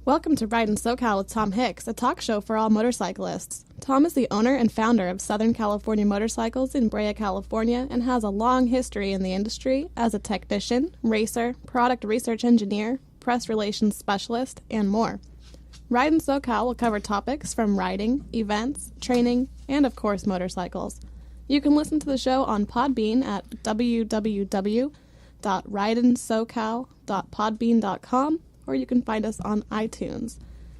Welcome to Ridin So Cal with Tom Hicks, a talk show for all motorcyclists. Tom is the owner and founder of Southern California Motorcycles in Brea, California, and has a long history in the industry as a technician, racer, product research engineer, press relations specialist, and more. Ridin So Cal will cover topics from riding, events, training, and of course motorcycles. You can listen to the show on Podbean at www.ridinsocal.podbean.com, or you can find us on iTunes.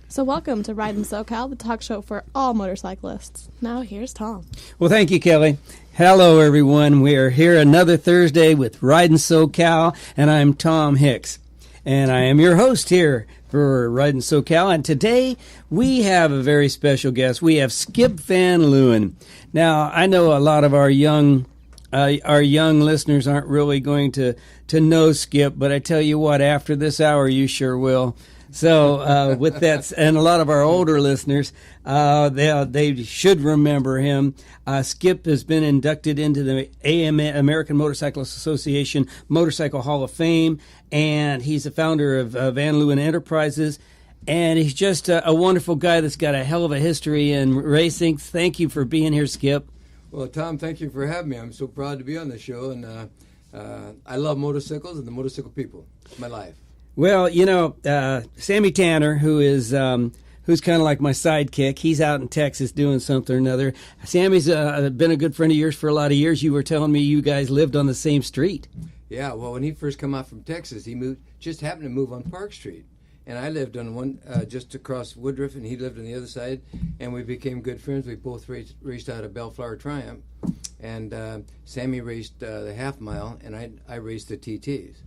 So welcome to Ridin So Cal, the talk show for all motorcyclists. Now here's Tom. Well, thank you, Kelly. Hello, everyone. We are here another Thursday with Ridin So Cal, and I'm Tom Hicks. And I am your host here for Ridin So Cal. And today we have a very special guest. We have Skip Van Leeuwen. Now, I know a lot of our young listeners aren't really going to know Skip, but I tell you what, after this hour, you sure will. So with that, and a lot of our older listeners, they should remember him. Skip has been inducted into the American Motorcyclist Association Motorcycle Hall of Fame, and he's the founder of Van Leeuwen Enterprises. And he's just a wonderful guy that's got a hell of a history in racing. Thank you for being here, Skip. Well, Tom, thank you for having me. I'm so proud to be on the show, and I love motorcycles and the motorcycle people. It's my life. Well, you know, Sammy Tanner, who's kind of like my sidekick, he's out in Texas doing something or another. Sammy's been a good friend of yours for a lot of years. You were telling me you guys lived on the same street. Yeah, well, when he first come out from Texas, he just happened to move on Park Street. And I lived on one just across Woodruff, and he lived on the other side, and we became good friends. We both raced out of Bellflower Triumph, and Sammy raced the half mile, and I raced the TTs.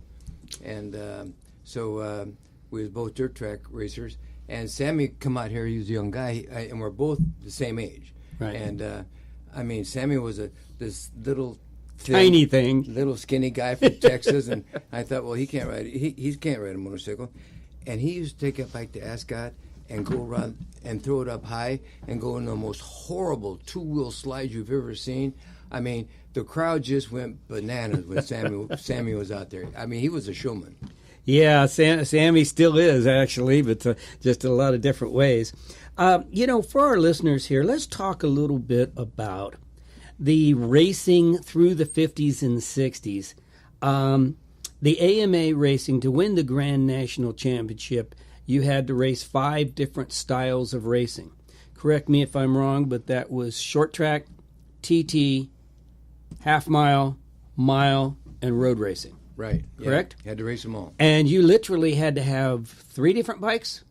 And so we was both dirt track racers. And Sammy come out here, he was a young guy, and we're both the same age. Right. And I mean, Sammy was this little tiny thing, little skinny guy from Texas, and I thought, well, he can't ride. He can't ride a motorcycle. And he used to take a bike to Ascot and go around and throw it up high and go in the most horrible two-wheel slides you've ever seen. I mean, the crowd just went bananas when Sammy was out there. I mean, he was a showman. Yeah, Sammy still is, actually, but just in a lot of different ways. You know, for our listeners here, let's talk a little bit about the racing through the 50s and 60s. The AMA racing, to win the Grand National Championship, you had to race 5 different styles of racing. Correct me if I'm wrong, but that was short track, TT, half mile, mile, and road racing. Right. Correct? Yeah, had to race them all. And you literally had to have 3 different bikes?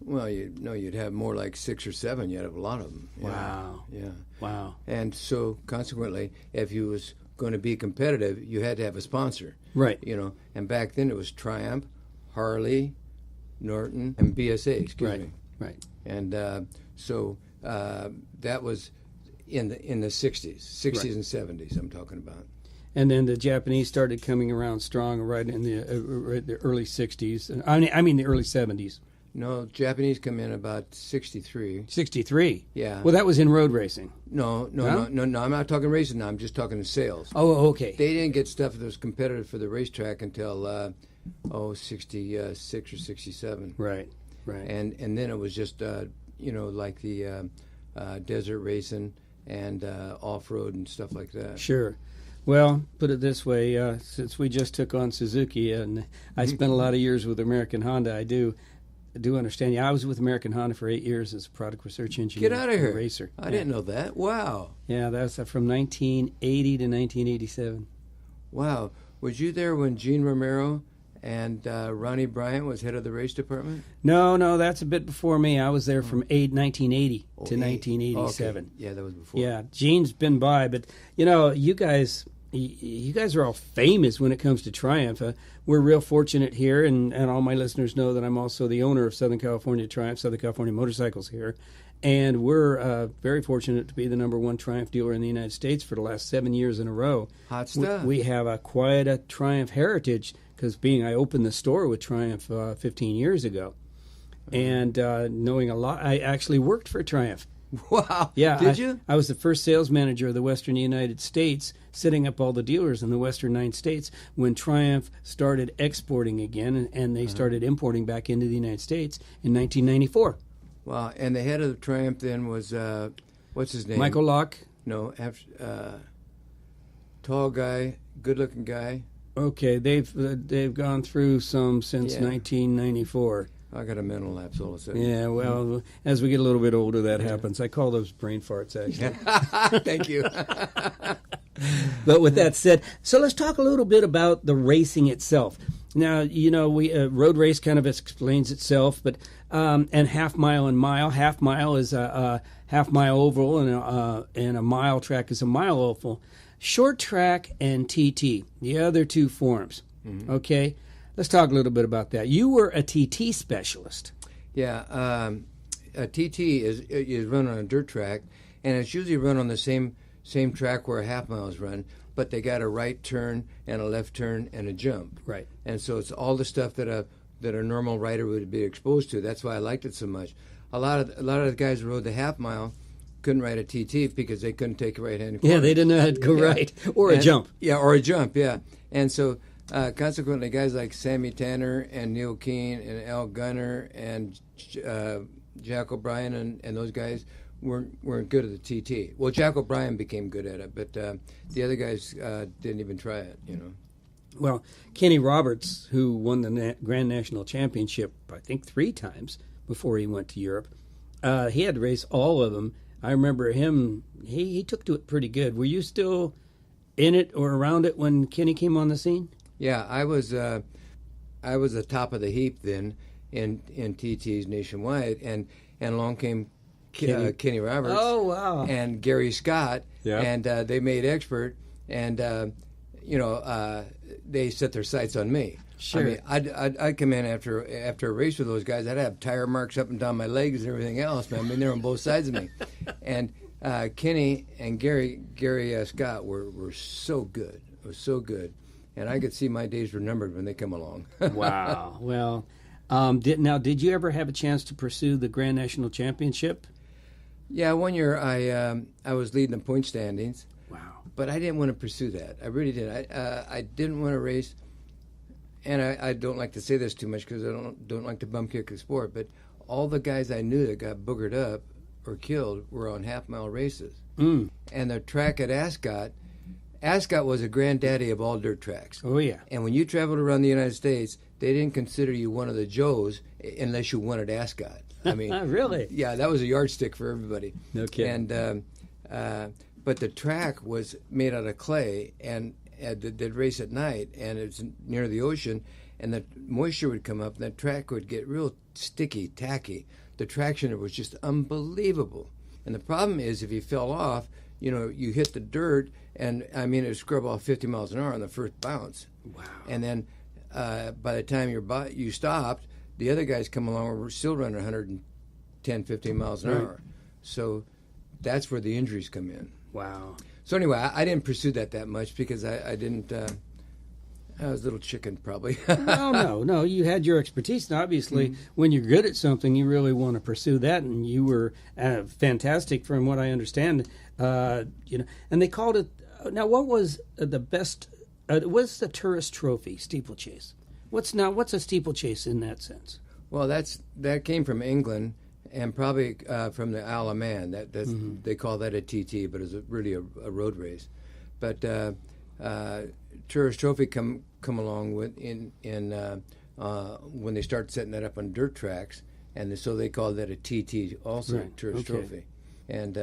Well, you'd have more like 6 or 7. You'd have a lot of them. Yeah. Wow. Yeah. Wow. And so, consequently, if you was going to be competitive, you had to have a sponsor. Right. You know, and back then it was Triumph, Harley, Norton, and BSA. Excuse me. Right. And so that was in the 60s, Right. and 70s. I'm talking about. And then the Japanese started coming around strong right in the early 60s. I mean the early 70s. No, Japanese come in about 63. 63? Yeah. Well, that was in road racing. No. I'm not talking racing now. I'm just talking sales. Oh, okay. They didn't get stuff that was competitive for the racetrack until 66 or 67. Right. And then it was just like the desert racing and off-road and stuff like that. Sure. Well, put it this way, since we just took on Suzuki and I spent a lot of years with American Honda, I do understand. Yeah, I was with American Honda for 8 years as a product research engineer. Get out of here. Racer. I didn't know that. Wow. Yeah, that's from 1980 to 1987. Wow. Was you there when Gene Romero and Ronnie Bryant was head of the race department? No, that's a bit before me. I was there from 1980 to 1987. Okay. Yeah, that was before. Yeah, Gene's been by, but you guys are all famous when it comes to Triumph. We're real fortunate here, and all my listeners know that I'm also the owner of Southern California Triumph, Southern California Motorcycles here, and we're very fortunate to be the #1 Triumph dealer in the United States for the last 7 years in a row. Hot stuff. We have quite a Triumph heritage, because I opened the store with Triumph 15 years ago, and knowing a lot. I actually worked for Triumph Wow. Yeah. Did you? I was the first sales manager of the Western United States, setting up all the dealers in the Western 9 states when Triumph started exporting again, and they started importing back into the United States in 1994. Wow. And the head of the Triumph then was, what's his name? Michael Locke. No, tall guy, good-looking guy. Okay, they've gone through some since 1994. I got a mental lapse all of a sudden. Yeah, well, as we get a little bit older, that happens. I call those brain farts, actually. Thank you. But with that said, so let's talk a little bit about the racing itself. Now, you know, we road race kind of explains itself, but and half mile and mile. Half mile is a half mile oval, and a mile track is a mile oval. Short track and TT, the other two forms. Mm-hmm. Okay, let's talk a little bit about that. You were a TT specialist. Yeah, a TT is run on a dirt track, and it's usually run on the same track where a half mile is run, but they got a right turn and a left turn and a jump. Right. And so it's all the stuff that a normal rider would be exposed to. That's why I liked it so much. A lot of the guys who rode the half mile couldn't ride a TT because they couldn't take a right-hand corner. Yeah, they didn't know how to go right. Or a jump. Yeah, or a jump, yeah. And so, consequently, guys like Sammy Tanner and Neil Keane and Al Gunner and Jack O'Brien and those guys weren't good at the TT. Well, Jack O'Brien became good at it, but the other guys didn't even try it, you know. Well, Kenny Roberts, who won the Grand National Championship, I think 3 times before he went to Europe, he had to race all of them. I remember him, he took to it pretty good. Were you still in it or around it when Kenny came on the scene? Yeah, I was the top of the heap then in TTs nationwide, and along came Kenny Roberts. Oh, wow. And Gary Scott, yeah. And they made expert, and they set their sights on me. Sure. I mean, I'd come in after a race with those guys. I'd have tire marks up and down my legs and everything else, man. I mean, they're on both sides of me. And Kenny and Gary Scott were so good. It was so good. And I could see my days were numbered when they come along. Wow. Well, did you ever have a chance to pursue the Grand National Championship? Yeah, one year I was leading the point standings. Wow. But I didn't want to pursue that. I really didn't. I didn't want to race. And I don't like to say this too much because I don't like to bum kick the sport, but all the guys I knew that got boogered up or killed were on half-mile races. Mm. And the track at Ascot was a granddaddy of all dirt tracks. Oh, yeah. And when you traveled around the United States, they didn't consider you one of the Joes unless you won at Ascot. I mean, really? Yeah, that was a yardstick for everybody. No kidding. And but the track was made out of clay, and they'd race at night, and it's near the ocean, and the moisture would come up, and the track would get real sticky, tacky. The traction was just unbelievable. And the problem is, if you fell off, you hit the dirt, and I mean, it would scrub off 50 miles an hour on the first bounce. Wow. And then by the time you stopped, the other guys come along and were still running 110, 15 miles an hour. So that's where the injuries come in. Wow. So anyway, I didn't pursue that much because I didn't. I was a little chicken, probably. No. You had your expertise, and obviously, when you're good at something, you really want to pursue that. And you were fantastic, from what I understand. And they called it. Now, what was the best? What's the tourist trophy steeplechase? What's a steeplechase in that sense? Well, that came from England. And probably from the Isle of Man. They call that a TT, but it's really a road race. But Tourist Trophy come along with in when they start setting that up on dirt tracks, and so they call that a TT also, right. Tourist Trophy. And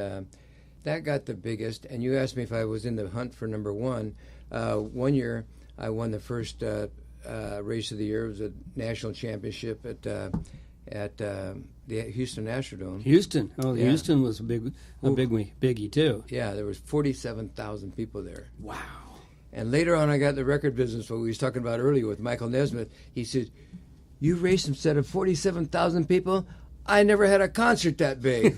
that got the biggest. And you asked me if I was in the hunt for number one. One year I won the first race of the year. It was a national championship at the Houston Astrodome. Houston. Oh, Houston was a biggie too. Yeah, there was 47,000 people there. Wow. And later on, I got in the record business, what we was talking about earlier with Michael Nesmith. He said, "You raced instead of 47,000 people? I never had a concert that big."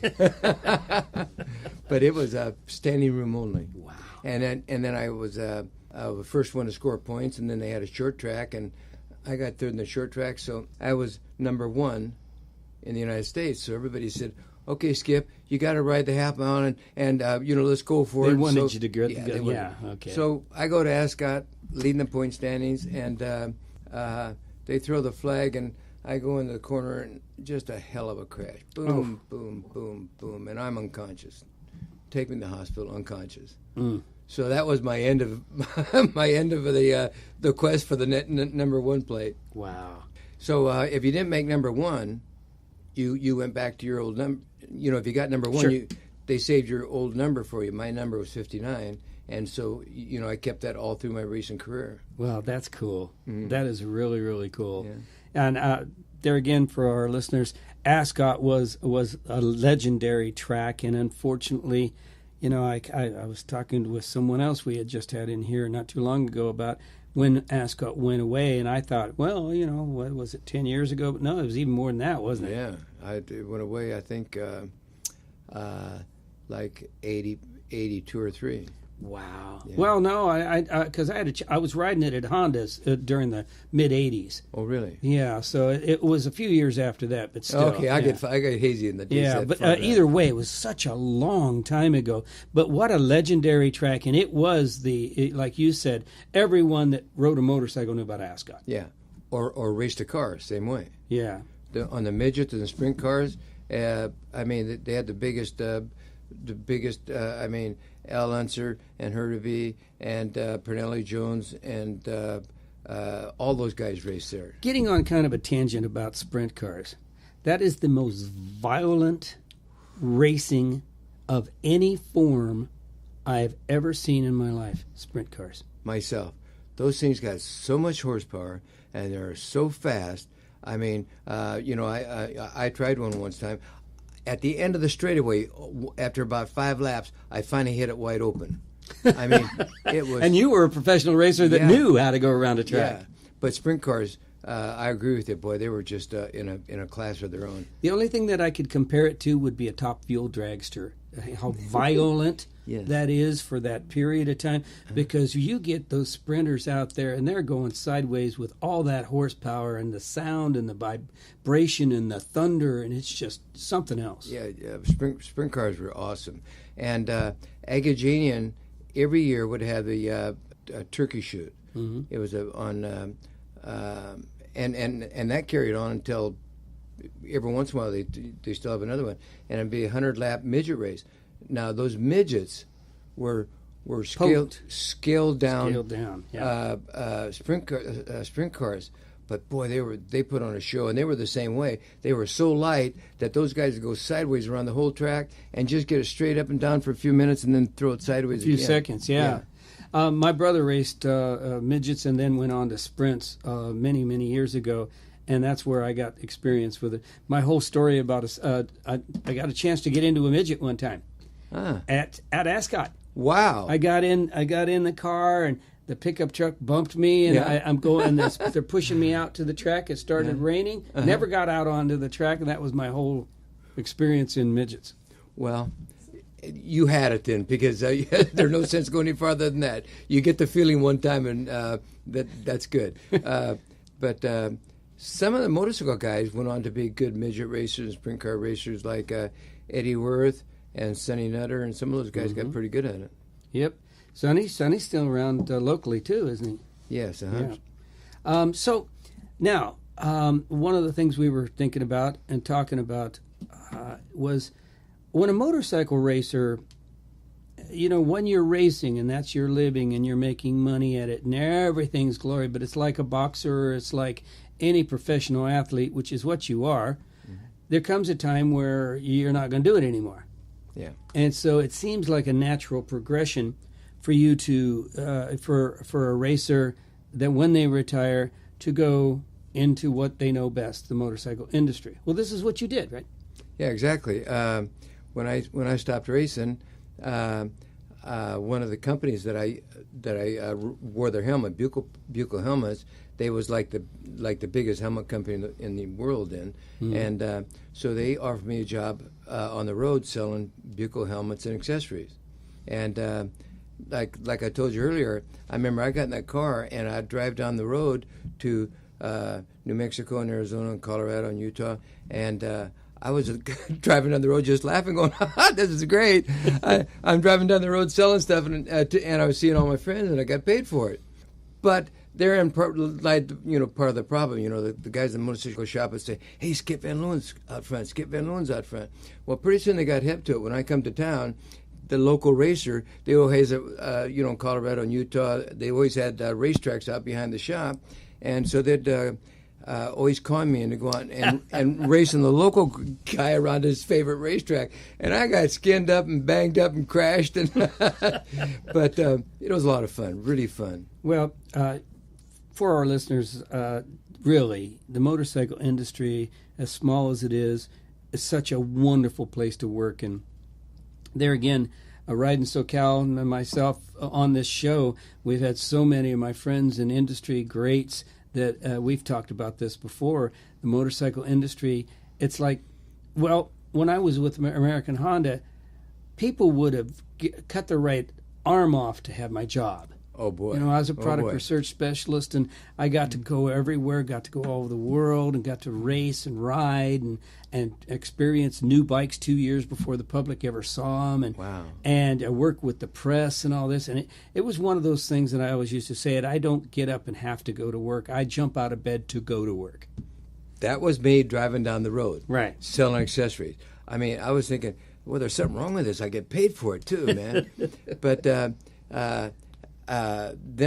But it was a standing room only. Wow. And then I was the first one to score points, and then they had a short track, and I got third in the short track, so I was number one in the United States. So everybody said, "Okay, Skip, you got to ride the half mile, and let's go for it." They wanted so, you to go. Yeah, okay. So I go to Ascot, leading the point standings, and they throw the flag, and I go into the corner, and just a hell of a crash. Boom, boom, boom, boom, and I'm unconscious. Take me to the hospital, unconscious. So that was my end of the quest for the number one plate. Wow. So if you didn't make number one, you went back to your old number. If you got number one, Sure. they saved your old number for you. My number was 59, and so I kept that all through my racing career. Well, that's cool. That is really, really cool. Yeah. And there again, for our listeners, Ascot was a legendary track, and unfortunately, I was talking with someone else we had just had in here not too long ago about when Ascot went away, and I thought, well, what was it, 10 years ago? But no, it was even more than that, wasn't it? Yeah, it went away, I think, like 82 or 3. Wow. Yeah. Well, no, because I was riding it at Honda's during the mid '80s. Oh, really? Yeah, so it was a few years after that, but still. Okay, I get hazy in the days. Yeah, but either way, it was such a long time ago. But what a legendary track, and it was like you said, everyone that rode a motorcycle knew about Ascot. Yeah, or raced a car, same way. Yeah. On the midgets and the sprint cars, they had the biggest. Al Unser and Hurtubise and Pernelli Jones and all those guys raced there. Getting on kind of a tangent about sprint cars, that is the most violent racing of any form I've ever seen in my life, sprint cars. Myself. Those things got so much horsepower and they're so fast. I tried one once time. At the end of the straightaway, after about 5 laps, I finally hit it wide open. It was. And you were a professional racer that knew how to go around a track. Yeah, but sprint cars, I agree with you, boy. They were just in a class of their own. The only thing that I could compare it to would be a Top Fuel dragster. How violent that is for that period of time, because you get those sprinters out there and they're going sideways with all that horsepower and the sound and the vibration and the thunder, and it's just something else. Yeah, sprint cars were awesome. And Agajanian every year would have a turkey shoot. Mm-hmm. It was and that carried on until every once in a while they still have another one, and it'd be a 100-lap midget race. Now those midgets were scaled down, sprint cars. But boy, they put on a show, and they were the same way. They were so light that those guys would go sideways around the whole track and just get it straight up and down for a few minutes, and then throw it sideways. A few seconds, yeah. My brother raced midgets and then went on to sprints many, many years ago. And that's where I got experience with it. My whole story about I got a chance to get into a midget one time at Ascot. Wow! I got in the car, and the pickup truck bumped me, and I'm going. And they're pushing me out to the track. It started raining. Never got out onto the track, and that was my whole experience in midgets. Well, you had it then, because there's no sense going any farther than that. You get the feeling one time, and that's good. But some of the motorcycle guys went on to be good midget racers and sprint car racers, like Eddie Worth and Sonny Nutter, and some of those guys got pretty good at it. Yep. Sonny's still around locally, too, isn't he? Yes, Yeah. So now, one of the things we were thinking about and talking about was when a motorcycle racer, when you're racing and that's your living and you're making money at it and everything's glory, but it's like a boxer or it's like any professional athlete, which is what you are, there comes a time where you're not going to do it anymore. Yeah. And so it seems like a natural progression for you to, for a racer, that when they retire, to go into what they know best, the motorcycle industry. Well, this is what you did, right? Yeah, exactly. When I stopped racing, one of the companies that I wore their helmet, Buccal helmets, they was like the biggest helmet company in the world then, and so they offered me a job on the road selling Buccal helmets and accessories, and like I told you earlier, I remember I got in that car and I'd drive down the road to New Mexico and Arizona and Colorado and Utah. And I was driving down the road just laughing, going, this is great. I'm driving down the road selling stuff, and I was seeing all my friends, and I got paid for it. But therein, part of the problem, the guys in the motorcycle shop would say, hey, Skip Van Leeuwen's out front, Skip Van Leeuwen's out front. Well, pretty soon they got hip to it. When I come to town, the local racer, they always, in Colorado and Utah, they always had racetracks out behind the shop. And so they'd always con me into going out and racing the local guy around his favorite racetrack. And I got skinned up and banged up and crashed. But it was a lot of fun, really fun. Well, for our listeners, really, the motorcycle industry, as small as it is such a wonderful place to work. And there again, Ridin So Cal and myself on this show, we've had so many of my friends in industry greats that we've talked about this before. The motorcycle industry, it's like, well, when I was with American Honda, people would have cut their right arm off to have my job. Oh, boy. I was a product research specialist, and I got to go everywhere, got to go all over the world, and got to race and ride and experience new bikes 2 years before the public ever saw them. And, wow. And I worked with the press and all this. And it was one of those things that I always used to say, I don't get up and have to go to work. I jump out of bed to go to work. That was me driving down the road. Right. Selling accessories. I mean, I was thinking, well, there's something wrong with this. I get paid for it, too, man. But then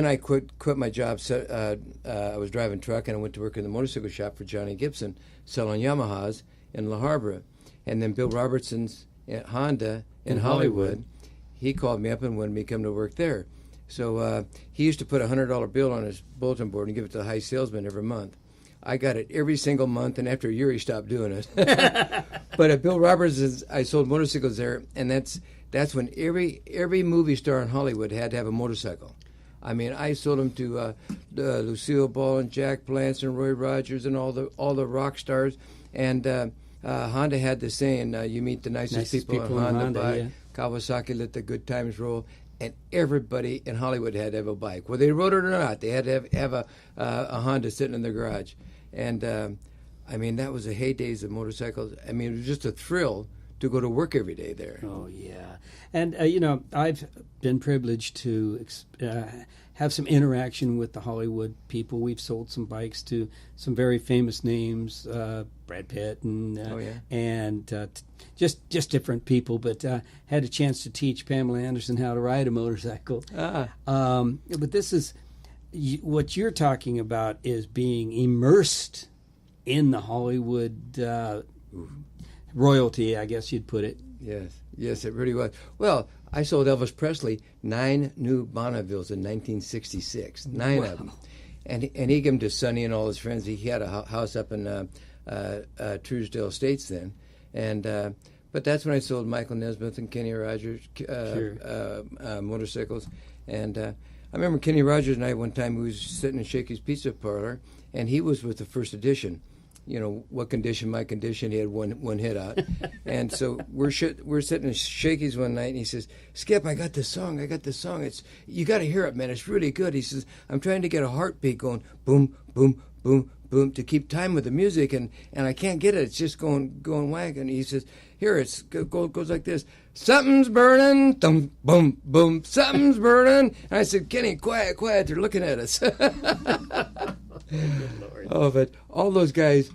I quit my job. I was driving truck, and I went to work in the motorcycle shop for Johnny Gibson, selling Yamahas in La Habra. And then Bill Robertson's at Honda in Hollywood, he called me up and wanted me to come to work there. So he used to put a $100 bill on his bulletin board and give it to the high salesman every month. I got it every single month, and after a year, he stopped doing it. But at Bill Robertson's, I sold motorcycles there, and that's when every movie star in Hollywood had to have a motorcycle. I mean, I sold them to Lucille Ball and Jack Palance and Roy Rogers and all the rock stars. And Honda had the saying, "You meet the nicest people in Honda by yeah. Kawasaki, let the good times roll." And everybody in Hollywood had to have a bike, whether they rode it or not. They had to have a Honda sitting in their garage. And I mean, that was the heydays of motorcycles. I mean, it was just a thrill to go to work every day there. Oh, yeah. And, I've been privileged to have some interaction with the Hollywood people. We've sold some bikes to some very famous names, Brad Pitt and just different people, but had a chance to teach Pamela Anderson how to ride a motorcycle. But this is, what you're talking about is being immersed in the Hollywood royalty, I guess you'd put it. Yes, it really was. Well, I sold Elvis Presley 9 new Bonnevilles in 1966, 9 of them. And he gave them to Sonny and all his friends. He had a house up in Truesdale Estates then. And but that's when I sold Michael Nesmith and Kenny Rogers motorcycles. And I remember Kenny Rogers and I one time, we was sitting in Shakey's Pizza Parlor, and he was with the first edition. What condition, my condition, he had one hit out. And so we're sitting in Shakey's one night, and he says, "Skip, I got this song. It's, you got to hear it, man. It's really good." He says, "I'm trying to get a heartbeat going, boom, boom, boom, boom, to keep time with the music, and I can't get it. It's just going whack." And he says, "Here, it goes like this. Something's burning, thump, boom, boom, something's burning." And I said, "Kenny, quiet, they're looking at us." Oh, but all those guys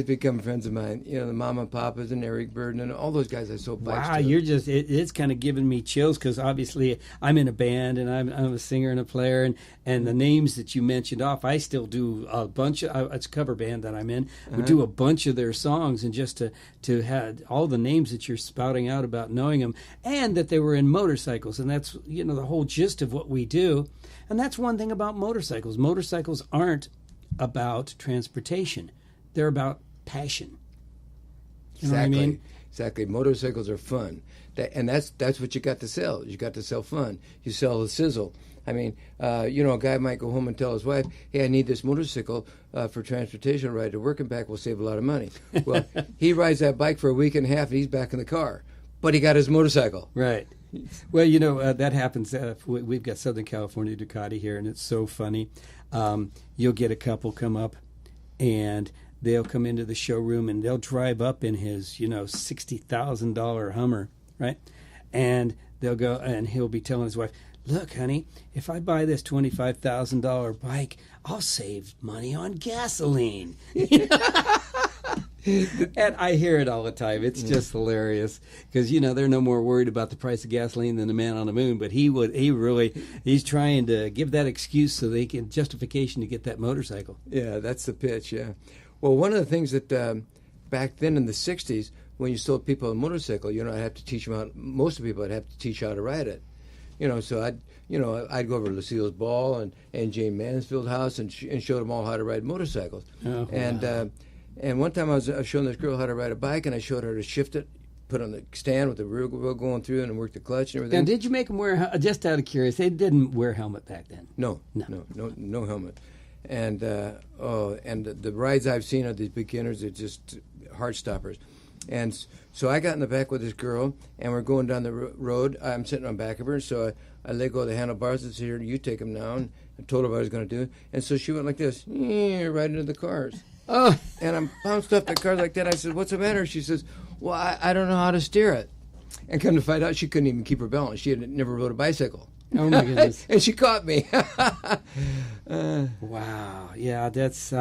become friends of mine. The Mama Papas and Eric Burden and all those guys I sold bikes to. Wow, you're just, it's kind of giving me chills, because obviously I'm in a band, and I'm a singer and a player, and the names that you mentioned off, I still do a bunch of, it's a cover band that I'm in. We do a bunch of their songs, and just to have all the names that you're spouting out about knowing them, and that they were in motorcycles, and that's, the whole gist of what we do. And that's one thing about motorcycles. Motorcycles aren't about transportation. They're about passion. You know what I mean? Exactly. Motorcycles are fun. That's what you got to sell. You got to sell fun. You sell the sizzle. I mean, a guy might go home and tell his wife, "Hey, I need this motorcycle for transportation ride to work and back. Will save a lot of money." Well, he rides that bike for a week and a half, and he's back in the car. But he got his motorcycle. Right. Well, that happens. We've got Southern California Ducati here, and it's so funny. You'll get a couple come up, and they'll come into the showroom, and they'll drive up in his, $60,000 Hummer, right? And they'll go, and he'll be telling his wife, "Look, honey, if I buy this $25,000 bike, I'll save money on gasoline." And I hear it all the time. It's just hilarious because they're no more worried about the price of gasoline than the man on the moon. But he's trying to give that excuse so they can justification to get that motorcycle. Yeah, that's the pitch. Yeah. Well, one of the things that back then in the '60s, when you sold people a motorcycle, I'd have to teach them how. Most of the people I'd have to teach how to ride it. So I'd go over to Lucille's Ball and Jane Mansfield's house and showed them all how to ride motorcycles. Oh, and and one time I was showing this girl how to ride a bike, and I showed her to shift it, put on the stand with the rear wheel going through, and work the clutch and everything. And did you make them wear? Just out of curiosity, they didn't wear a helmet back then. No helmet. And the rides I've seen of these beginners are just heart stoppers. And so I got in the back with this girl, and we're going down the road. I'm sitting on back of her, so I let go of the handlebars and said, "Here, you take them now." And I told her what I was going to do. And so she went like this, right into the cars. Oh. And I'm bounced off the cars like that. I said, "What's the matter?" She says, "Well, I don't know how to steer it." And come to find out, she couldn't even keep her balance. She had never rode a bicycle. Oh, my goodness. And she caught me. Wow. Yeah, that's,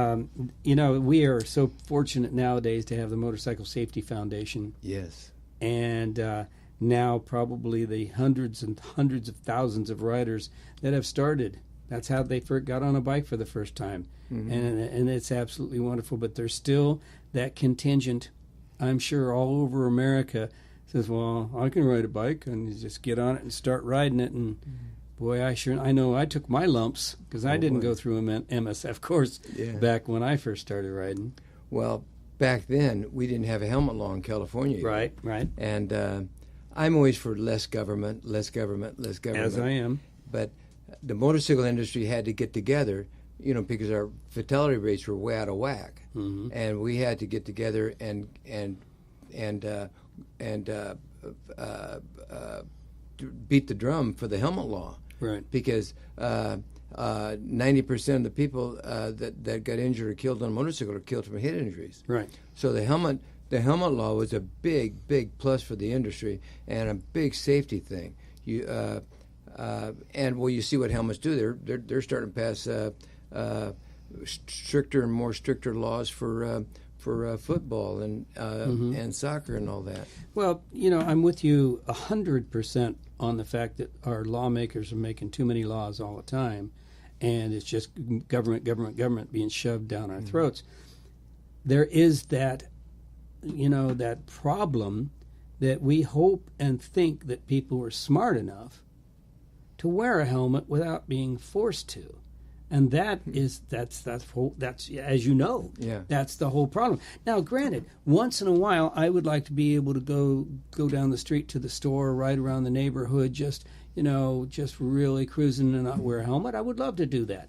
we are so fortunate nowadays to have the Motorcycle Safety Foundation. Yes. And now probably the hundreds and hundreds of thousands of riders that have started. That's how they got on a bike for the first time. Mm-hmm. And it's absolutely wonderful. But there's still that contingent, I'm sure, all over America says, "Well, I can ride a bike," and you just get on it and start riding it. And boy, I know I took my lumps because I didn't go through an MSF course back when I first started riding. Well, back then we didn't have a helmet law in California. Right. And I'm always for less government. As I am. But the motorcycle industry had to get together, because our fatality rates were way out of whack, and we had to get together and beat the drum for the helmet law. Right. Because 90% of the people that got injured or killed on a motorcycle are killed from head injuries. Right. So the helmet law was a big plus for the industry and a big safety thing. You see what helmets do. They're starting to pass stricter and more stricter laws for football and soccer and all that. Well, I'm with you 100% on the fact that our lawmakers are making too many laws all the time, and it's just government being shoved down our throats. There is that, that problem that we hope and think that people are smart enough to wear a helmet without being forced to. And that's as you know, that's the whole problem. Now, granted, once in a while, I would like to be able to go down the street to the store, ride around the neighborhood, just really cruising and not wear a helmet. I would love to do that,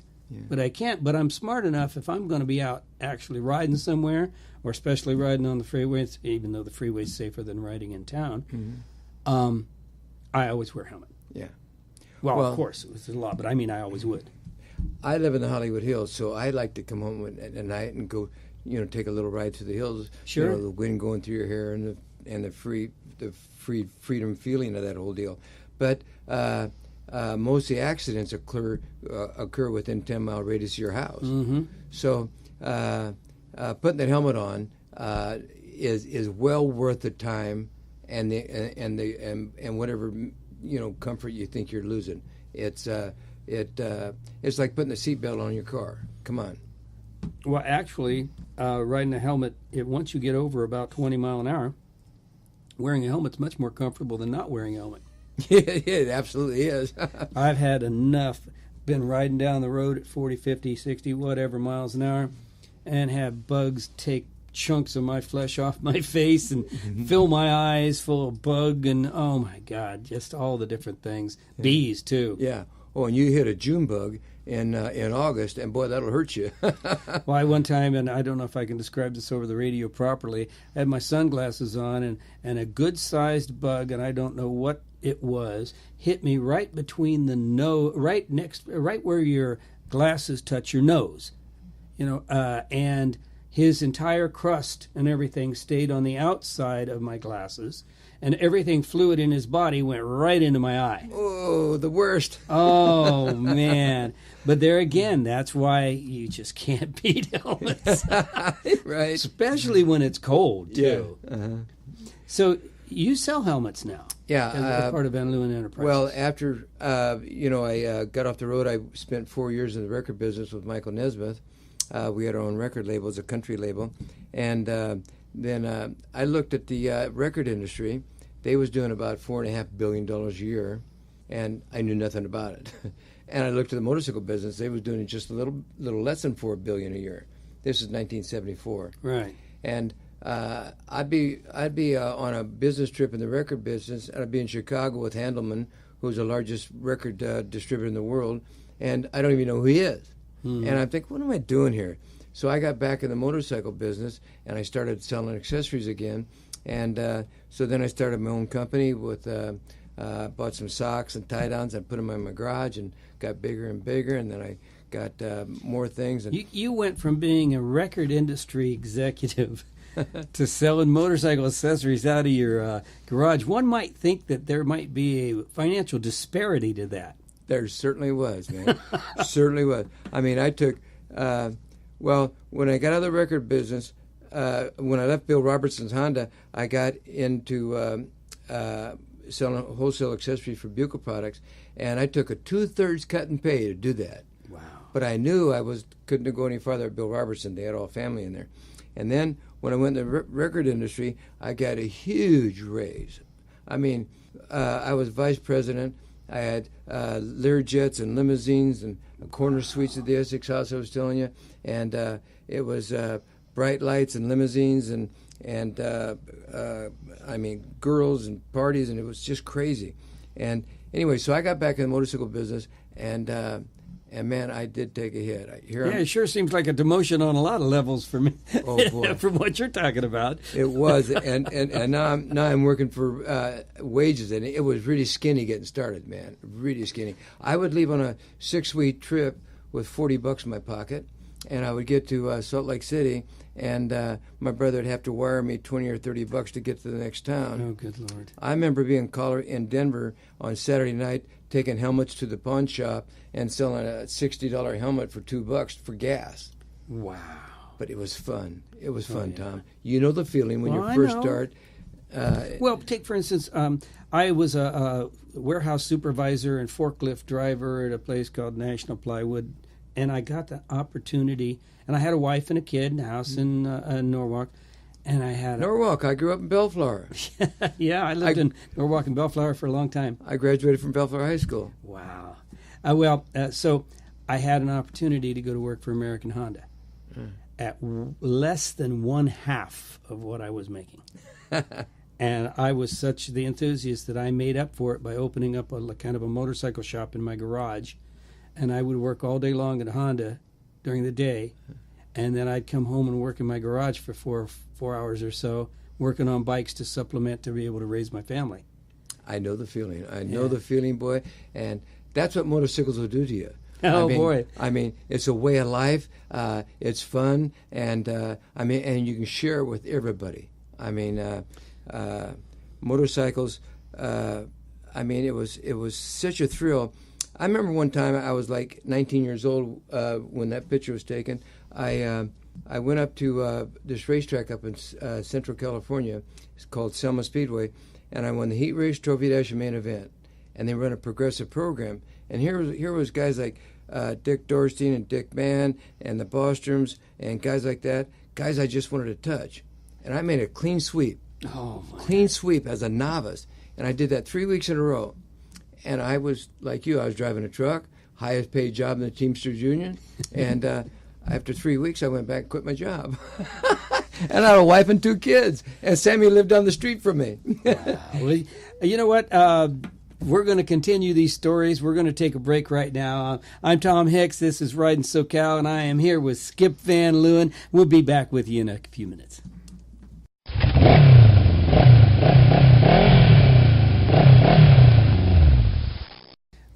but I can't. But I'm smart enough if I'm going to be out actually riding somewhere, or especially riding on the freeways, even though the freeway's safer than riding in town. I always wear a helmet. Yeah. Well, of course, it was a lot, but I mean, I always would. I live in the Hollywood Hills, so I like to come home at night and go, take a little ride through the hills. Sure. The wind going through your hair and the freedom feeling of that whole deal. But most of the accidents occur within 10-mile radius of your house. Mm-hmm. So putting that helmet on is well worth the time and whatever comfort you think you're losing. It's like putting a seatbelt on your car. Come on. Well, actually, riding a helmet, once you get over about 20 miles an hour, wearing a helmet's much more comfortable than not wearing a helmet. Yeah, it absolutely is. I've had enough, been riding down the road at 40, 50, 60, whatever miles an hour, and have bugs take chunks of my flesh off my face and fill my eyes full of bug, and oh my God, just all the different things. Yeah. Bees, too. Yeah. Oh, and you hit a June bug in August, and boy, that'll hurt you. Well, one time, and I don't know if I can describe this over the radio properly, I had my sunglasses on, and a good-sized bug, and I don't know what it was, hit me right between the nose, right where your glasses touch your nose, and his entire crust and everything stayed on the outside of my glasses, and everything fluid in his body went right into my eye. Oh, the worst. Oh, man. But there again, that's why you just can't beat helmets. Right. Especially when it's cold, too. Yeah. Uh-huh. So you sell helmets now. Yeah. As part of Van Leeuwen Enterprises. Well, after, I got off the road, I spent 4 years in the record business with Michael Nesmith. We had our own record label, it's a country label. And then I looked at the record industry. They was doing about $4.5 billion a year, and I knew nothing about it. And I looked at the motorcycle business. They was doing just a little less than $4 billion a year. This is 1974. Right. And I'd be on a business trip in the record business, and I'd be in Chicago with Handelman, who's the largest record distributor in the world, and I don't even know who he is. And I'm thinking, what am I doing here? So I got back in the motorcycle business, and I started selling accessories again. And so then I started my own company with bought some socks and tie-downs. I put them in my garage and got bigger and bigger, and then I got more things. And you went from being a record industry executive to selling motorcycle accessories out of your garage. One might think that there might be a financial disparity to that. There certainly was, man. Certainly was. I mean, I took, when I got out of the record business, when I left Bill Robertson's Honda, I got into selling wholesale accessories for Bucco products, and I took a 2/3 cut and pay to do that. Wow. But I knew couldn't go any farther at Bill Robertson. They had all family in there. And then when I went in the record industry, I got a huge raise. I mean, I was vice president. I had Learjets and limousines and corner suites at the Essex House I was telling you, and it was bright lights and limousines and girls and parties, and it was just crazy. And anyway, so I got back in the motorcycle business, and man, I did take a hit. It sure seems like a demotion on a lot of levels for me. Oh boy, from what you're talking about. It was, and now I'm working for wages, and it was really skinny getting started, man, really skinny. I would leave on a 6-week trip with $40 in my pocket, and I would get to Salt Lake City, and my brother would have to wire me $20 or $30 to get to the next town. Oh, good Lord! I remember being in Denver on Saturday night, taking helmets to the pawn shop and selling a $60 helmet for $2 for gas. Wow! But it was fun. It was fun, yeah. Tom. You know the feeling when you first start. Well, take for instance, I was a warehouse supervisor and forklift driver at a place called National Plywood, and I got the opportunity. And I had a wife and a kid in a house in Norwalk, and I had Norwalk. I grew up in Bellflower. Yeah, I lived in Norwalk and Bellflower for a long time. I graduated from Bellflower High School. Wow. So I had an opportunity to go to work for American Honda at less than 1/2 of what I was making. And I was such the enthusiast that I made up for it by opening up a kind of a motorcycle shop in my garage. And I would work all day long at Honda during the day, and then I'd come home and work in my garage for four hours or so, working on bikes to supplement to be able to raise my family. I know the feeling. I know the feeling, boy, and that's what motorcycles will do to you. Boy! I mean, it's a way of life. It's fun, and and you can share it with everybody. I mean, motorcycles. It was such a thrill. I remember one time I was like 19 years old when that picture was taken. I went up to this racetrack up in Central California. It's called Selma Speedway, and I won the heat race, trophy dash, and main event. And they run a progressive program. And here was guys like Dick Dorstein and Dick Mann and the Bostroms and guys like that, guys I just wanted to touch. And I made a clean sweep. Oh, clean sweep as a novice. And I did that 3 weeks in a row. And I was, like you, I was driving a truck, highest paid job in the Teamsters Union. And after 3 weeks, I went back and quit my job. And I had a wife and 2 kids. And Sammy lived down the street from me. Well, you know what? We're going to continue these stories. We're going to take a break right now. I'm Tom Hicks. This is Ridin So Cal, and I am here with Skip Van Leeuwen. We'll be back with you in a few minutes.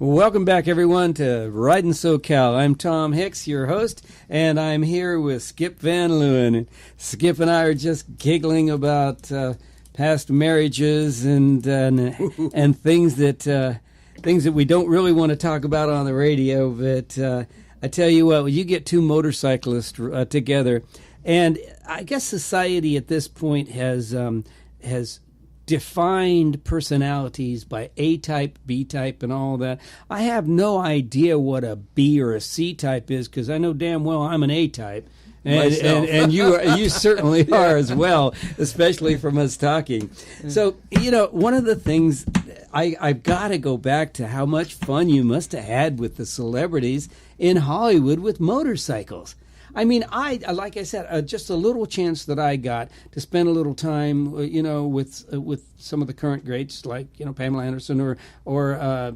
Welcome back, everyone, to Ridin So Cal. I'm Tom Hicks, your host, and I'm here with Skip Van Leeuwen. Skip and I are just giggling about past marriages and things that we don't really want to talk about on the radio. But I tell you what, when you get two motorcyclists together, and I guess society at this point has defined personalities by A type, B type, and all that. I have no idea what a B or a C type is because I know damn well I'm an A type, and you certainly are as well, especially from us talking. So one of the things I've got to go back to how much fun you must have had with the celebrities in Hollywood with motorcycles. I mean, like I said, just a little chance that I got to spend a little time, with some of the current greats like Pamela Anderson or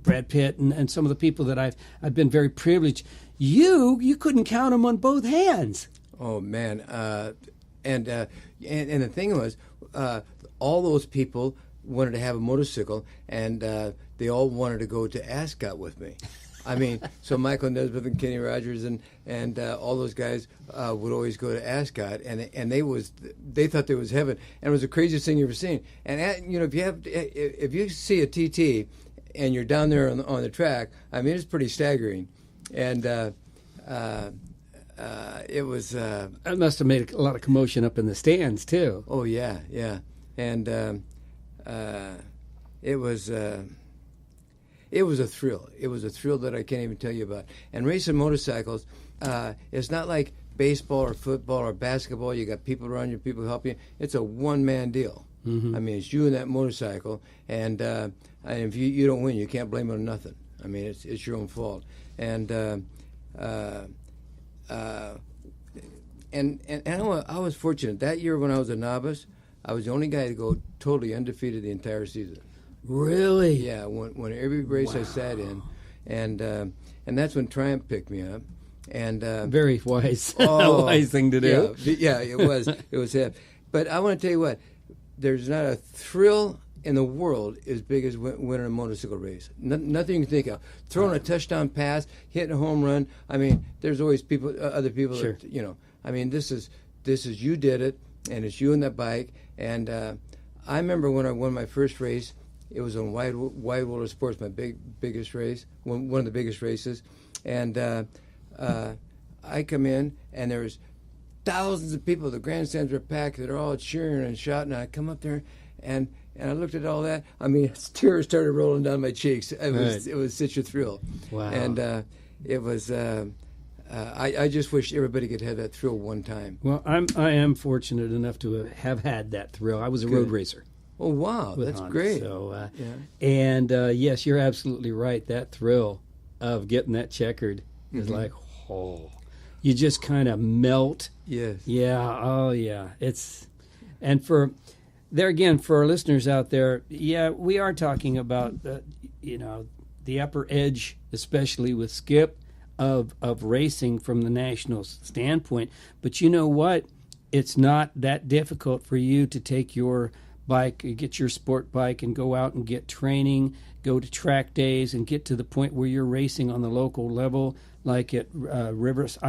Brad Pitt and some of the people that I've been very privileged. You couldn't count them on both hands. Oh man, and the thing was, all those people wanted to have a motorcycle, and they all wanted to go to Ascot with me. I mean, so Michael Nesbitt and Kenny Rogers and all those guys would always go to Ascot, and they thought there was heaven, and it was the craziest thing you ever seen. And if you see a TT and you're down there on the track, I mean, it's pretty staggering, and it was. That must have made a lot of commotion up in the stands too. Oh yeah, and it was. It was a thrill. It was a thrill that I can't even tell you about. And racing motorcycles, it's not like baseball or football or basketball. You got people around you, people help you. It's a one-man deal. Mm-hmm. I mean, it's you and that motorcycle. And if you don't win, you can't blame it on nothing. I mean, it's your own fault. And I was fortunate. That year when I was a novice, I was the only guy to go totally undefeated the entire season. Really? Yeah, when every race I sat in, and that's when Triumph picked me up, and very wise, wise thing to do. Yeah, it was. It was him. But I want to tell you what, there's not a thrill in the world as big as winning a motorcycle race. Nothing you can think of. Throwing a touchdown pass, hitting a home run. I mean, there's always other people. Sure. That, I mean, this is you did it, and it's you and that bike. And I remember when I won my first race. It was on Wide World of Sports, my biggest race, one of the biggest races, and I come in and there was thousands of people. The grandstands were packed. They're all cheering and shouting. And I come up there and I looked at all that. I mean, tears started rolling down my cheeks. It was such a thrill. Wow! And it was. I just wish everybody could have that thrill one time. Well, I am fortunate enough to have had that thrill. I was a road racer. Oh, wow. That's Honda. Great. So, yeah. And yes, you're absolutely right. That thrill of getting that checkered is like, you just kind of melt. Yes. Yeah. Oh, yeah. And for our listeners out there, yeah, we are talking about, the upper edge, especially with Skip, of racing from the national standpoint. But you know what? It's not that difficult for you to take your bike, get your sport bike and go out and get training, go to track days and get to the point where you're racing on the local level, like at Riverside.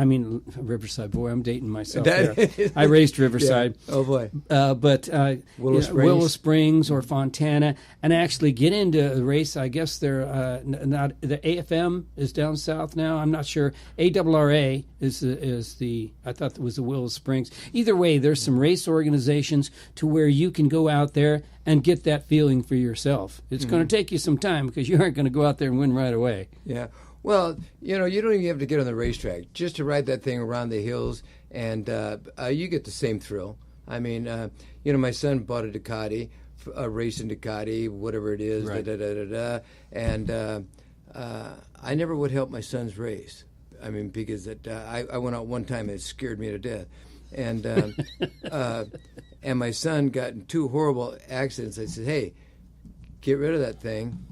Boy, I'm dating myself there. I raced Riverside. Yeah. Oh, boy. But Willow Springs or Fontana, and actually get into a race. I guess they're not, the AFM is down south now. I'm not sure. ARRA is the I thought it was the Willow Springs. Either way, there's some race organizations to where you can go out there and get that feeling for yourself. It's going to take you some time because you aren't going to go out there and win right away. Yeah. Well, you don't even have to get on the racetrack. Just to ride that thing around the hills, and you get the same thrill. I mean, my son bought a Ducati, a racing Ducati, whatever it is, right. And I never would help my son's race. I mean, because I went out one time and it scared me to death. And and my son got in two horrible accidents. I said, hey, get rid of that thing.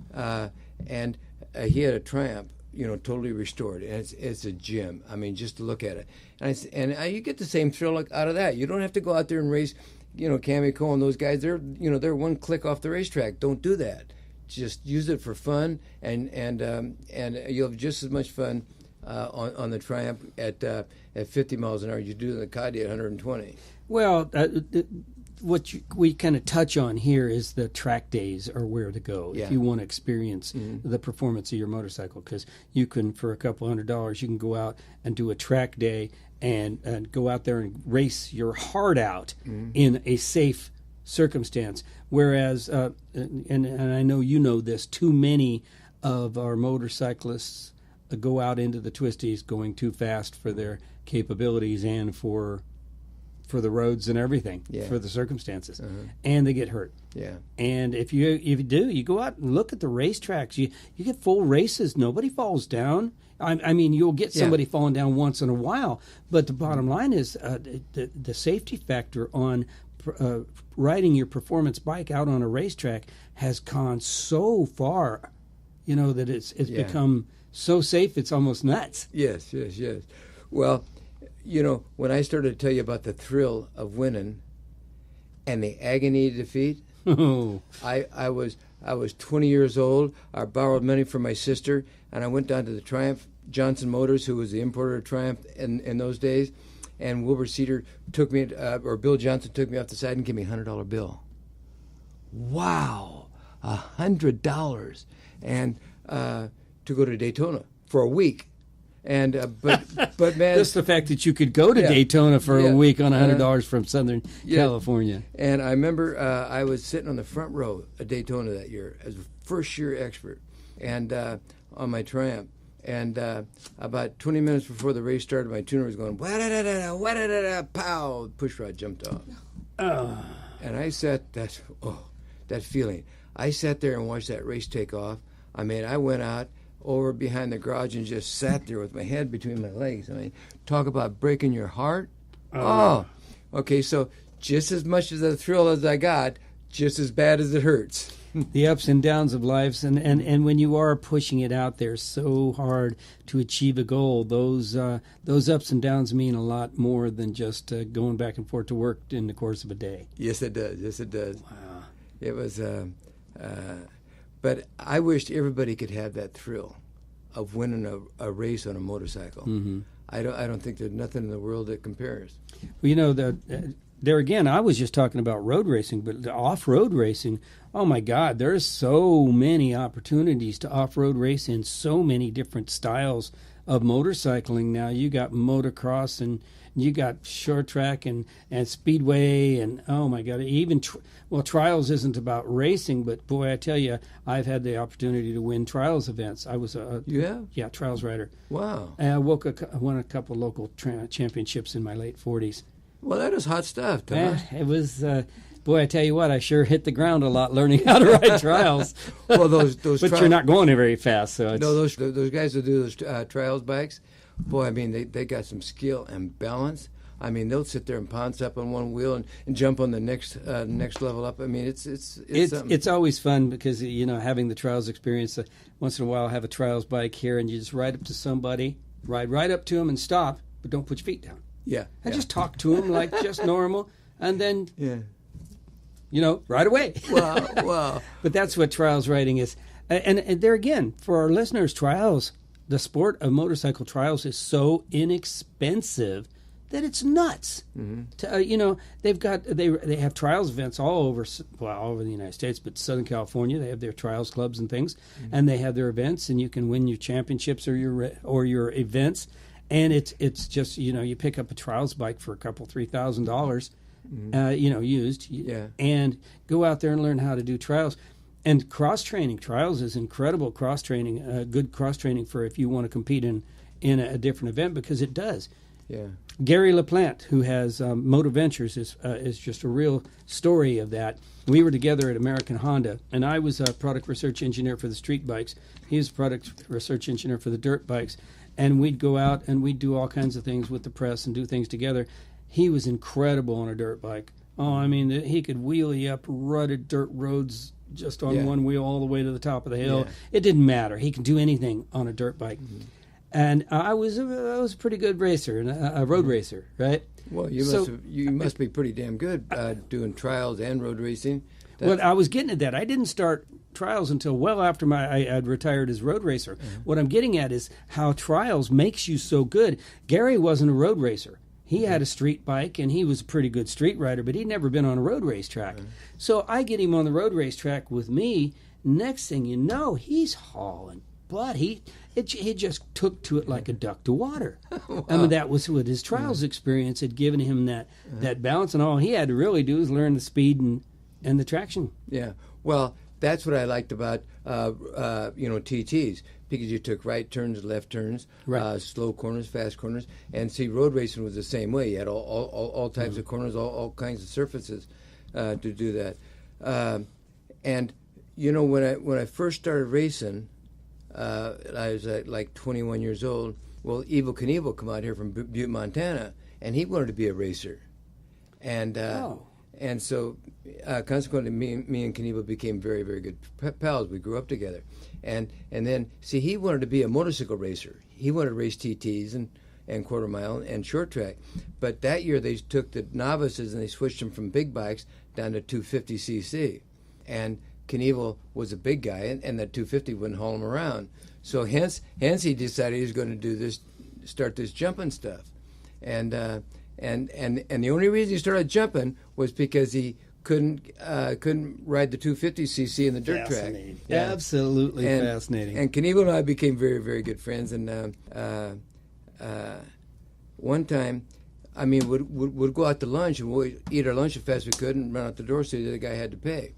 And he had a Triumph, totally restored. And it's a gem. I mean, just to look at it. And you get the same thrill out of that. You don't have to go out there and race, Cammy Cole and those guys. They're one click off the racetrack. Don't do that. just use it for fun, and you'll have just as much fun on the Triumph at 50 miles an hour you do in the Caddy at 120. Well, we kind of touch on here is the track days are where to go if you want to experience the performance of your motorcycle, because you can, for a couple $100, you can go out and do a track day and go out there and race your heart out in a safe circumstance. Whereas, and I know you know this, too many of our motorcyclists go out into the twisties going too fast for their capabilities and for the roads and everything, for the circumstances, and they get hurt. Yeah. And if you do, you go out and look at the racetracks. You get full races. Nobody falls down. I mean, you'll get somebody falling down once in a while, but the bottom line is the safety factor on riding your performance bike out on a racetrack has gone so far, that it's become so safe it's almost nuts. Yes. Well, when I started to tell you about the thrill of winning and the agony of defeat, I was 20 years old. I borrowed money from my sister, and I went down to the Triumph Johnson Motors, who was the importer of Triumph in those days, and Wilbur Cedar took me, or Bill Johnson took me off the side and gave me a $100 bill. Wow, $100, and to go to Daytona for a week. And but man, just the fact that you could go to Daytona for a week on $100 from Southern California. And I remember I was sitting on the front row at Daytona that year as a first-year expert, and on my Triumph. And about 20 minutes before the race started, my tuner was going, wa-da-da-da-da, wa-da-da-da, pow, the push rod jumped off. And I sat, that feeling. I sat there and watched that race take off. I mean, I went out over behind the garage and just sat there with my head between my legs. I mean, talk about breaking your heart. Okay, so just as much of the thrill as I got, just as bad as it hurts. The ups and downs of lives, and when you are pushing it out there so hard to achieve a goal, those ups and downs mean a lot more than just going back and forth to work in the course of a day. Yes, it does. Wow. It was, but I wished everybody could have that thrill of winning a race on a motorcycle. Mm-hmm. I don't think there's nothing in the world that compares. Well, there again, I was just talking about road racing, but the off-road racing, oh my God, there's so many opportunities to off-road race in so many different styles of motorcycling now. You got motocross and you got short track and speedway and, oh my God, even, trials isn't about racing, but boy, I tell you, I've had the opportunity to win trials events. I was a trials rider. Wow. And I won a couple local championships in my late 40s. Well, that is hot stuff, Thomas. It was, boy, I tell you what, I sure hit the ground a lot learning how to ride trials. Well, those but you're not going very fast, so it's... No, those guys that do those trials bikes, boy, I mean, they got some skill and balance. I mean, they'll sit there and pounce up on one wheel and jump on the next level up. I mean, it's always fun because, having the trials experience, once in a while I have a trials bike here and you just ride up to somebody, ride right up to them and stop, but don't put your feet down. Yeah. I just talk to them like just normal, and then, right away. Wow. But that's what trials riding is. And there again, for our listeners, trials, the sport of motorcycle trials is so inexpensive that it's nuts. Mm-hmm. They have trials events all over the United States, but Southern California, they have their trials clubs and things, and they have their events, and you can win your championships or your events. And it's just, you pick up a trials bike for $3,000, used, and go out there and learn how to do trials. And cross-training, trials is incredible cross-training, good cross-training for if you want to compete in a different event, because it does. Yeah. Gary LaPlante, who has Motor Ventures, is just a real story of that. We were together at American Honda, and I was a product research engineer for the street bikes. He was a product research engineer for the dirt bikes. And we'd go out and we'd do all kinds of things with the press and do things together. He was incredible on a dirt bike. Oh, I mean, he could wheelie up rutted dirt roads just on one wheel all the way to the top of the hill. Yeah. It didn't matter. He could do anything on a dirt bike. Mm-hmm. And I was a pretty good racer, a road racer, right? Well, you must be pretty damn good doing trials and road racing. Well, I was getting at that. I didn't start trials until well after I'd retired as road racer. What I'm getting at is how trials makes you so good. Gary wasn't a road racer. He had a street bike, and he was a pretty good street rider, but he'd never been on a road racetrack. So I get him on the road racetrack with me. Next thing you know, he's hauling butt. He just took to it like a duck to water. Wow. I mean, that was what his trials experience had given him, that balance, and all he had to really do was learn the speed and the traction. Yeah. Well, that's what I liked about TTs, because you took right turns, left turns, right. Slow corners, fast corners, and see, road racing was the same way. You had all types of corners, all kinds of surfaces to do that. And when I first started racing, I was like 21 years old. Well, Evel Knievel come out here from Butte, Montana, and he wanted to be a racer, and so consequently, me and Knievel became very, very good pals. We grew up together, and then see, he wanted to be a motorcycle racer. He wanted to race TTs and quarter mile and short track. But that year they took the novices and they switched them from big bikes down to 250cc, and Knievel was a big guy, and that 250 wouldn't haul him around. So hence he decided he was going to start this jumping stuff, and the only reason he started jumping was because he couldn't ride the 250cc in the dirt track. Yeah. Absolutely fascinating. And Knievel and I became very, very good friends. And one time, I mean, would go out to lunch and we'd eat our lunch as fast as we could and run out the door so the other guy had to pay.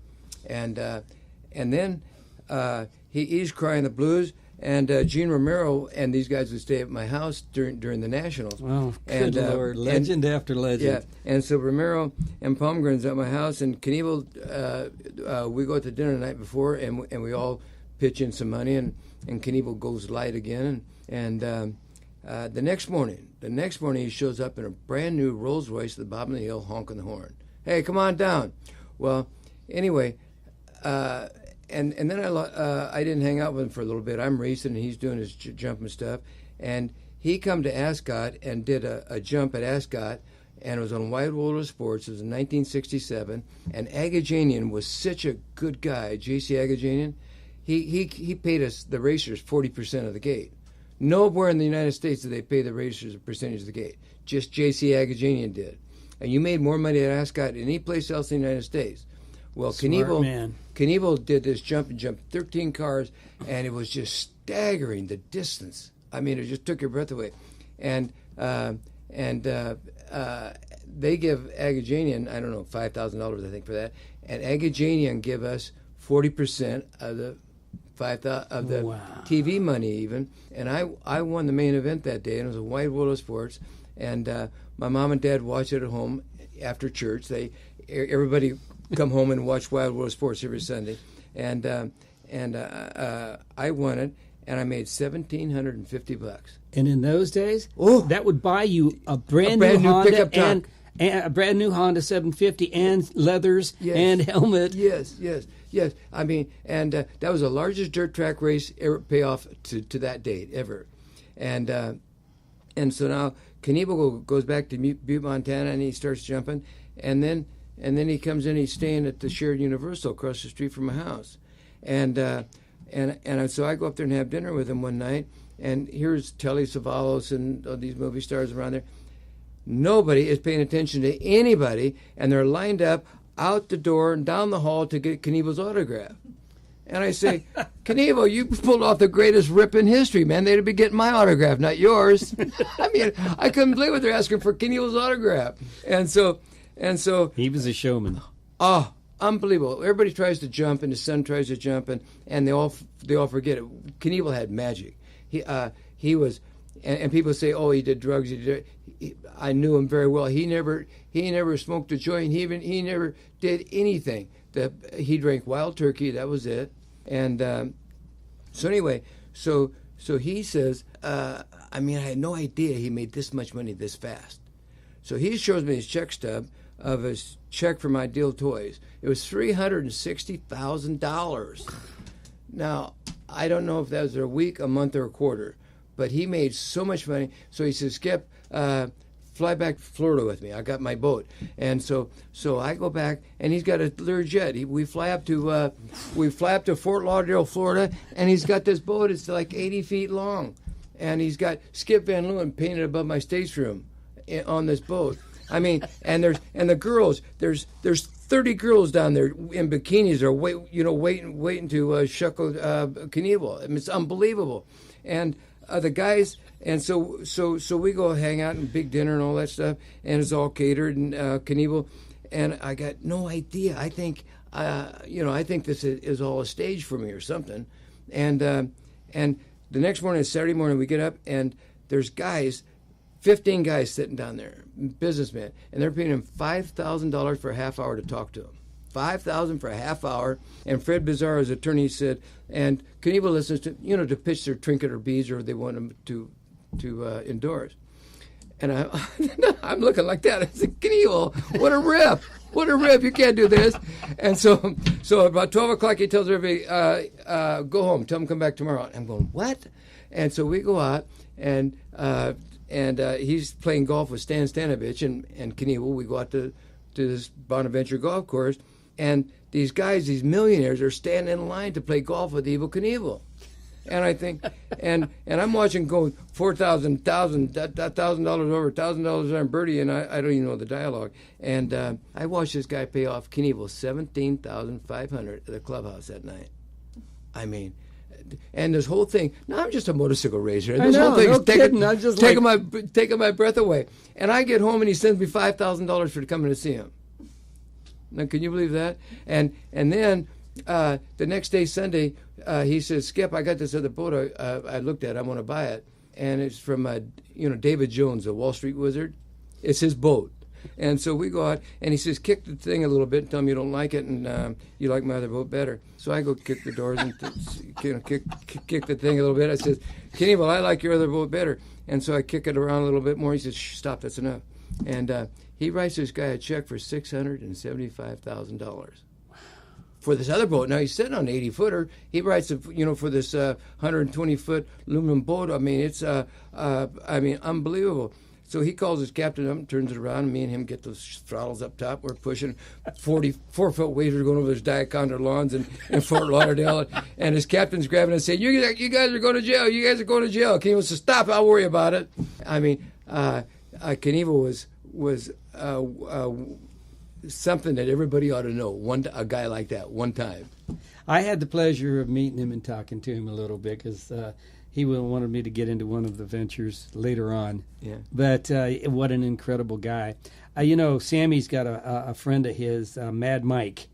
And then he's crying the blues. And Gene Romero and these guys would stay at my house during the Nationals. Oh, good Lord. Legend after legend. Yeah, and so Romero and Palmgren's at my house, and Knievel, we go out to dinner the night before, and we all pitch in some money, and Knievel goes light again. And the next morning he shows up in a brand new Rolls Royce at the bottom of the hill, honking the horn. Hey, come on down. Well, anyway... And then I didn't hang out with him for a little bit. I'm racing, and he's doing his jumping stuff. And he come to Ascot and did a jump at Ascot, and it was on Wide World of Sports. It was in 1967. And Agajanian was such a good guy, J.C. Agajanian. He paid us, the racers, 40% of the gate. Nowhere in the United States did they pay the racers a percentage of the gate. Just J.C. Agajanian did. And you made more money at Ascot than any place else in the United States. Well, Knievel did this jump and jumped 13 cars, and it was just staggering, the distance. I mean, it just took your breath away. And they give Agajanian, I don't know, $5,000 I think for that, and Agajanian give us 40% of the TV money even. And I won the main event that day, and it was a Wide World of Sports. And my mom and dad watched it at home after church. Everybody come home and watch Wild World Sports every Sunday, and I won it, and I made $1,750. And in those days, that would buy you a brand new Honda pickup truck. And a brand new Honda 750 and leathers and helmet. Yes. I mean, and that was the largest dirt track race ever pay off to that date ever, and so now Knievel goes back to Butte, Montana, and he starts jumping, and then he comes in. He's staying at the Sheridan Universal across the street from my house, and so I go up there and have dinner with him one night. And here's Telly Savalas and all these movie stars around there. Nobody is paying attention to anybody, and they're lined up out the door and down the hall to get Knievel's autograph. And I say, Knievel, you pulled off the greatest rip in history, man. They'd be getting my autograph, not yours. I mean, I couldn't believe what they're asking for Knievel's autograph, and so he was a showman. Oh, unbelievable! Everybody tries to jump, and his son tries to jump, and they all forget it. Knievel had magic. He was, and people say, oh, he did drugs. I knew him very well. He never smoked a joint. He never did anything. He drank wild turkey. That was it. And so anyway, so he says, I mean, I had no idea he made this much money this fast. So he shows me his check stub of his check for my Deal Toys. It was $360,000. Now, I don't know if that was a week, a month, or a quarter, but he made so much money. So he says, Skip, $50 fly back to Florida with me. I got my boat, and so I go back, and he's got a Learjet. We fly up to Fort Lauderdale, Florida, and he's got this boat. It's like 80 feet long, and he's got Skip Van Leeuwen painted above my stateroom on this boat. I mean, and the girls. There's 30 girls down there in bikinis are waiting to shuck Knievel. I mean, it's unbelievable, and the guys. And so we go hang out and big dinner and all that stuff, and it's all catered and Knievel, and I got no idea. I think I think this is all a stage for me or something, and the next morning, Saturday morning, we get up and there's 15 guys sitting down there, businessmen, and they're paying him $5,000 for a half hour to talk to him. $5,000 for a half hour, and Fred Bizarro's attorney said, and Knievel listens to pitch their trinket or beads or they want them to endorse. And I'm looking like that. I said, Knievel, what a rip. What a rip. You can't do this. And so about 12 o'clock, he tells everybody, go home. Tell them to come back tomorrow. And I'm going, what? And so we go out, and he's playing golf with Stan Stanovich and Knievel. We go out to this Bonaventure golf course, and these guys, these millionaires, are standing in line to play golf with Evel Knievel. And I think, and I'm watching going $4,000, $1,000 over, $1,000 on birdie, and I don't even know the dialogue. And I watched this guy pay off Knievel $17,500 at the clubhouse that night. I mean, and this whole thing. Now I'm just a motorcycle racer. And this whole thing's taking my breath away. And I get home, and he sends me $5,000 for coming to see him. Now, can you believe that? And then the next day, Sunday, he says, Skip, I got this other boat I looked at. I want to buy it. And it's from David Jones, the Wall Street wizard. It's his boat. And so we go out, and he says, kick the thing a little bit and tell him you don't like it and you like my other boat better. So I go kick the doors and kick the thing a little bit. I says, Knievel, I like your other boat better. And so I kick it around a little bit more. He says, shh, stop, that's enough. And he writes this guy a check for $675,000. For this other boat. Now, he's sitting on an 80-footer. He writes, for this 120-foot aluminum boat. I mean, it's, unbelievable. So he calls his captain up and turns it around, and me and him get those throttles up top. We're pushing 44-foot waves are going over those Diaconda lawns in Fort Lauderdale, and his captain's grabbing us saying, you guys are going to jail. You guys are going to jail. Knievel says, stop, I'll worry about it. I mean, Knievel was something that everybody ought to know, a guy like that, one time. I had the pleasure of meeting him and talking to him a little bit because he wanted me to get into one of the ventures later on. Yeah. But what an incredible guy. Sammy's got a friend of his, Mad Mike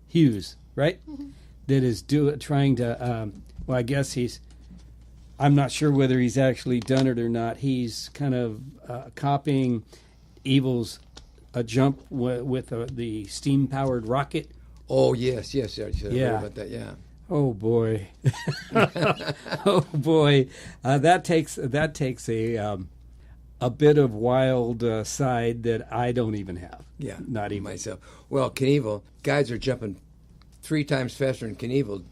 Hughes, right? Mm-hmm. That is trying to, I guess I'm not sure whether he's actually done it or not. He's kind of copying Evel's jump with the steam-powered rocket. Oh, yes. I heard about that, yeah. Oh boy, oh boy, that takes a bit of wild side that I don't even have. Yeah, not even myself. Well, Knievel guys are jumping 3 times faster than Knievel,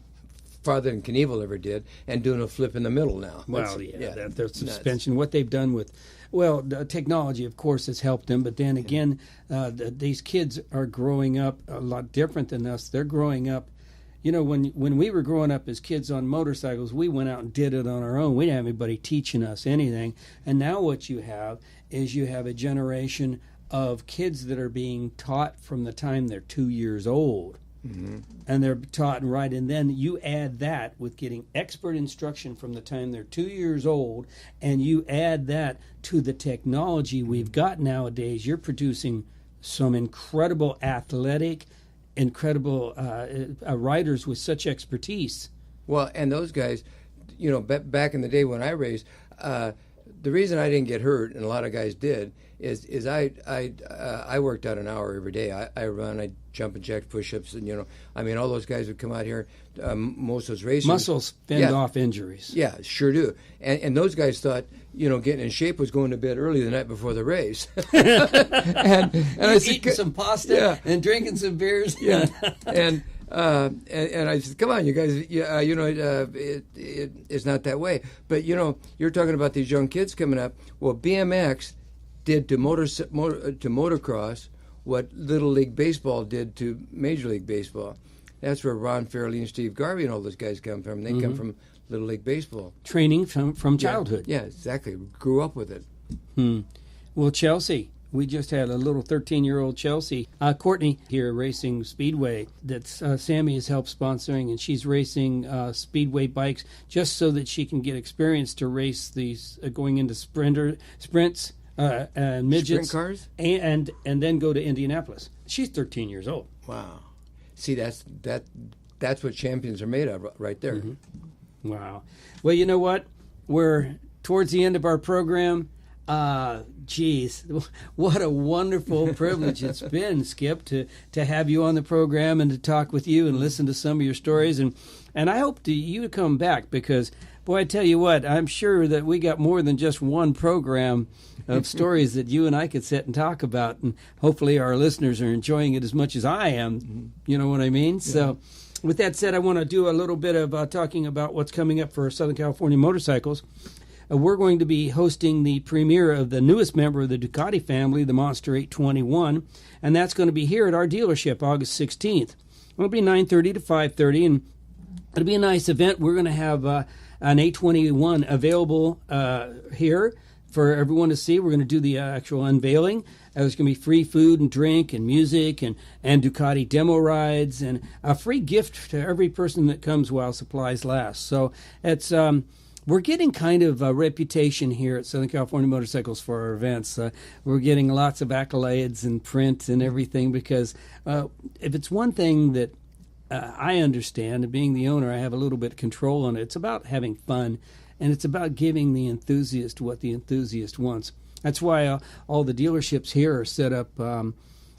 farther than Knievel ever did, and doing a flip in the middle now. Well, the suspension, nuts. What they've done with. Well, the technology, of course, has helped them, but then again, these kids are growing up a lot different than us. They're growing up. When we were growing up as kids on motorcycles, we went out and did it on our own. We didn't have anybody teaching us anything. And now what you have is you have a generation of kids that are being taught from the time they're 2 years old. Mm-hmm. And they're taught right. And then you add that with getting expert instruction from the time they're 2 years old, and you add that to the technology we've got nowadays. You're producing some incredible incredible riders with such expertise. Well, and those guys, back in the day when I raced, the reason I didn't get hurt, and a lot of guys did, is I worked out an hour every day. I run, I jump and jack push-ups, and all those guys would come out here. Most of those racers, muscles fend off injuries. Yeah, sure do. And those guys thought getting in shape was going to bed early the night before the race. and I said, eating some pasta and drinking some beers. Yeah, and I said, come on, you guys, it's not that way. But you're talking about these young kids coming up. Well, BMX did to motocross what Little League Baseball did to Major League Baseball. That's where Ron Fairley and Steve Garvey and all those guys come from. They come from Little League Baseball. Training from childhood. Yeah, exactly. Grew up with it. Well, Chelsea, we just had a little 13-year-old Chelsea. Courtney here racing Speedway that Sammy has helped sponsoring, and she's racing Speedway bikes just so that she can get experience to race these going into sprints and midgets. Sprint cars? And then go to Indianapolis. She's 13 years old. Wow. See, that's what champions are made of right there. Wow. Well, you know what? We're towards the end of our program. Geez, what a wonderful privilege it's been, Skip, to have you on the program and to talk with you and listen to some of your stories. And I hope you to come back because, boy, I tell you what, I'm sure that we got more than just one program of stories that you and I could sit and talk about. And hopefully our listeners are enjoying it as much as I am. You know what I mean? Yeah. So with that said, I want to do a little bit of talking about what's coming up for Southern California Motorcycles. We're going to be hosting the premiere of the newest member of the Ducati family, the Monster 821, and that's going to be here at our dealership August 16th. It'll be 9:30 to 5:30, and it'll be a nice event. We're going to have an 821 available here for everyone to see. We're going to do the actual unveiling. There's going to be free food and drink and music and Ducati demo rides and a free gift to every person that comes while supplies last. So it's... we're getting kind of a reputation here at Southern California Motorcycles for our events. We're getting lots of accolades and print and everything because if it's one thing that I understand, and being the owner, I have a little bit of control on it. It's about having fun, and it's about giving the enthusiast what the enthusiast wants. That's why all the dealerships here are set up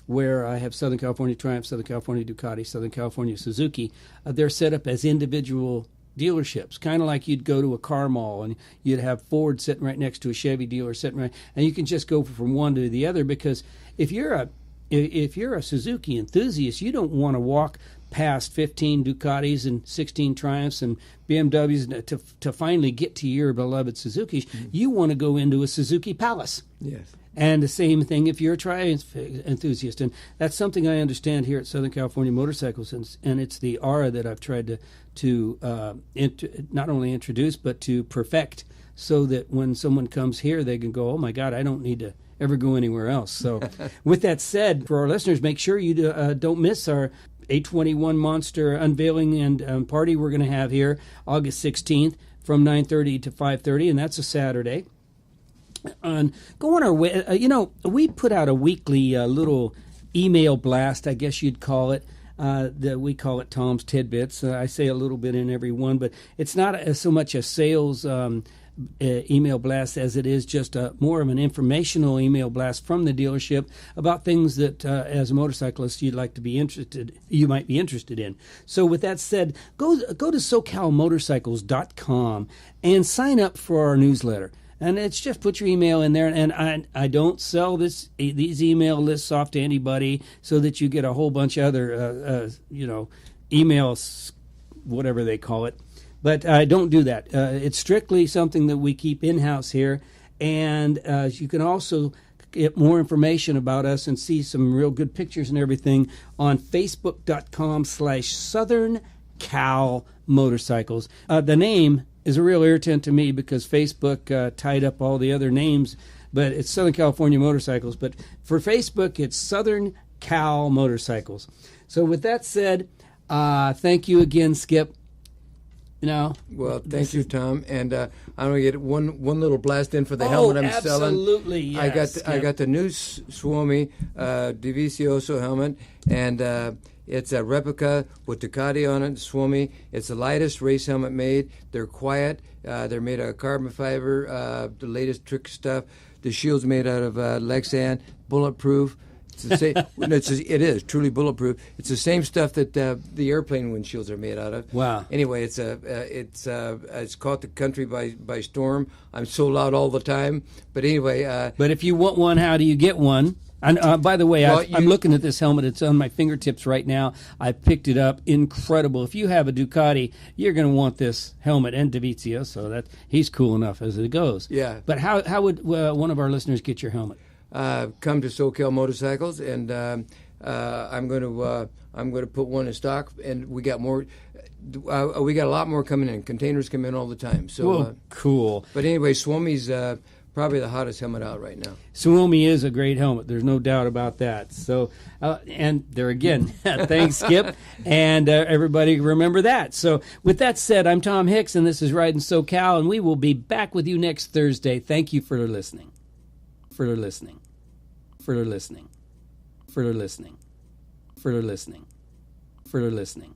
where I have Southern California Triumph, Southern California Ducati, Southern California Suzuki. They're set up as individual dealerships, kind of like you'd go to a car mall and you'd have Ford sitting right next to a Chevy dealer sitting right, and you can just go from one to the other because if you're a Suzuki enthusiast, you don't want to walk past 15 Ducatis and 16 Triumphs and BMWs to finally get to your beloved Suzukis. You want to go into a Suzuki Palace. Yes. And the same thing if you're a Triumph enthusiast. And that's something I understand here at Southern California Motorcycles, and it's the aura that I've tried to not only introduce but to perfect so that when someone comes here, they can go, oh, my God, I don't need to ever go anywhere else. So with that said, for our listeners, make sure you don't miss our 821 Monster unveiling and party we're going to have here August 16th from 9:30 to 5:30, and that's a Saturday. And go on our way. We put out a weekly little email blast, I guess you'd call it. That we call it Tom's Tidbits. I say a little bit in every one, but it's not so much a sales email blast as it is just more of an informational email blast from the dealership about things that, as a motorcyclist, you might be interested in. So, with that said, go to SoCalMotorcycles.com and sign up for our newsletter. And it's just put your email in there, and I don't sell these email lists off to anybody so that you get a whole bunch of other, emails, whatever they call it. But I don't do that. It's strictly something that we keep in-house here, and you can also get more information about us and see some real good pictures and everything on Facebook.com/Southern Cal Motorcycles. The name is a real irritant to me because Facebook tied up all the other names, but it's Southern California Motorcycles. But for Facebook, it's Southern Cal Motorcycles. So with that said, thank you again, Skip. Well, thank you, Tom. And I'm going to get one little blast in for the helmet I'm selling. Absolutely, yes. I got the new Suomi Divizioso helmet, and it's a replica with Ducati on it, Suomi. It's the lightest race helmet made. They're quiet. They're made out of carbon fiber, the latest trick stuff. The shield's made out of Lexan, bulletproof. It's the same. It is truly bulletproof. It's the same stuff that the airplane windshields are made out of. Wow. Anyway, it's caught the country by storm. I'm sold out all the time. But anyway. But if you want one, how do you get one? And by the way, I'm looking at this helmet. It's on my fingertips right now. I picked it up. Incredible. If you have a Ducati, you're going to want this helmet and Divizio, so that he's cool enough as it goes. Yeah. But how would one of our listeners get your helmet? come to So Cal Motorcycles, and I'm going to put one in stock, and we got more. We got a lot more coming in. Containers come in all the time. So Well, cool. But anyway, Suomi's probably the hottest helmet out right now. Suomi is a great helmet. There's no doubt about that. So, and there again, thanks, Skip. And everybody remember that. So, with that said, I'm Tom Hicks, and this is Ridin So Cal, and we will be back with you next Thursday. Thank you for listening. For listening. For listening. For listening. For listening. For listening.